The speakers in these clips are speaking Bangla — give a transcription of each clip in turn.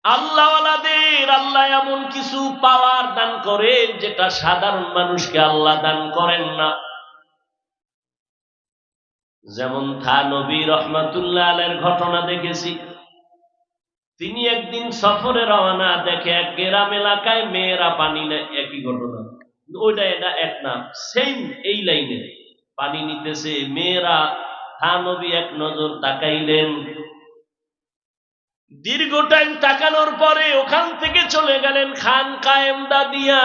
আল্লাহওয়ালাদের আল্লাহ এমন কিছু পাওয়ার দান করেন যেটা সাধারণ মানুষকে আল্লাহ দান করেন না। যেমন থানবী রহমাতুল্লাহ আলাইহির ঘটনা দেখেছি। তিনি একদিন সফরে রওনা, দেখে এক গ্রাম এলাকায় মেয়েরা পানি নেয়। একই ঘটনা, ওইটা এটা এক নাম, সেম এই লাইনে পানি নিতেছে মেয়েরা। থানবী এক নজর তাকাইলেন। দীর্ঘ টাইম তাকানোর পরে ওখান থেকে চলে গেলেন খানকায়ে ইমদাদিয়া।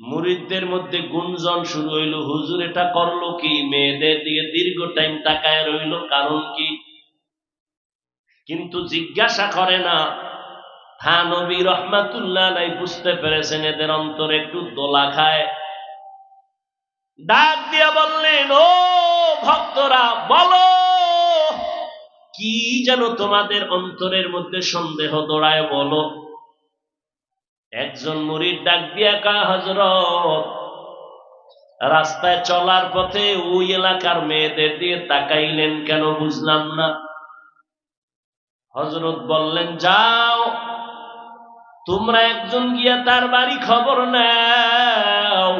মুরিদদের মধ্যে গুঞ্জন শুরু হইল, হুজুর এটা করলো কি? মেয়েদের দিকে দীর্ঘ টাইম তাকায় রইল, কারণ কি? কিন্তু জিজ্ঞাসা করে না। থানবী রহমাতুল্লাহ আলাইহি বুঝতে পেরেছেন এদের অন্তরে একটু দোলা খায়। ডাক দিয়া বললেন, ও ভক্তরা, বলো কি যেন তোমাদের অন্তরের মধ্যে সন্দেহ দৌড়ায়, বলো। একজন মুরিদ ডাক দিয়া কয়, হযরত, রাস্তায় চলার পথে ওই এলাকার মেয়েদের দিয়ে তাকাইলেন কেন, বুঝলাম না। হযরত বললেন, যাও তোমরা একজন গিয়া তার বাড়ি খবর নাও,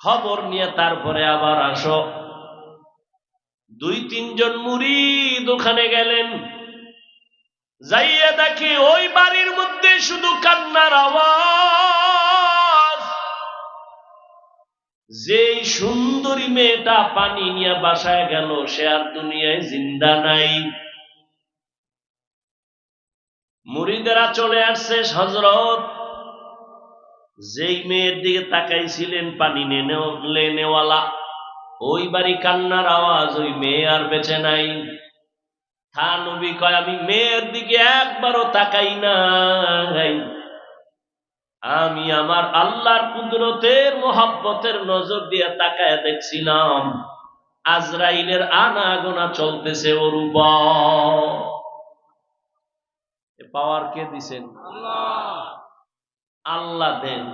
খবর নিয়ে তারপরে আবার আসো। 2-3 জন মুরিদ ওখানে গেলেন। যাইয়া দেখে ওই বাড়ির মধ্যে শুধু কান্নার আওয়াজ। যেই সুন্দরী মেয়েটা পানি নিয়ে বাসায় গেল, সে আর দুনিয়ায় জিন্দা নাই। মুরিদেরা চলে আসছে, হযরত, যেই মেয়ের দিকে তাকাইছিলেন পানি নেওয়ালা, ওই বাড়ি কান্নার আওয়াজ, ওই মেয়ে আর বেঁচে নাই। থানবী কয়, আমি মেয়ের দিকে একবারও তাকাই নাই, আমি আমার আল্লাহর কুদরতের মোহাব্বতের নজর দিয়ে তাকায় দেখছিলাম আজরাইলের আনাগোনা চলতেছে ওর উপর। পাওয়ার কে দিছেন? আল্লাহ দেন।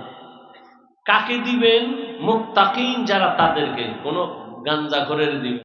কাকে দিবেন? মুত্তাকিন যারা, তাদেরকে। কোন গাঞ্জাখোরের দিবেন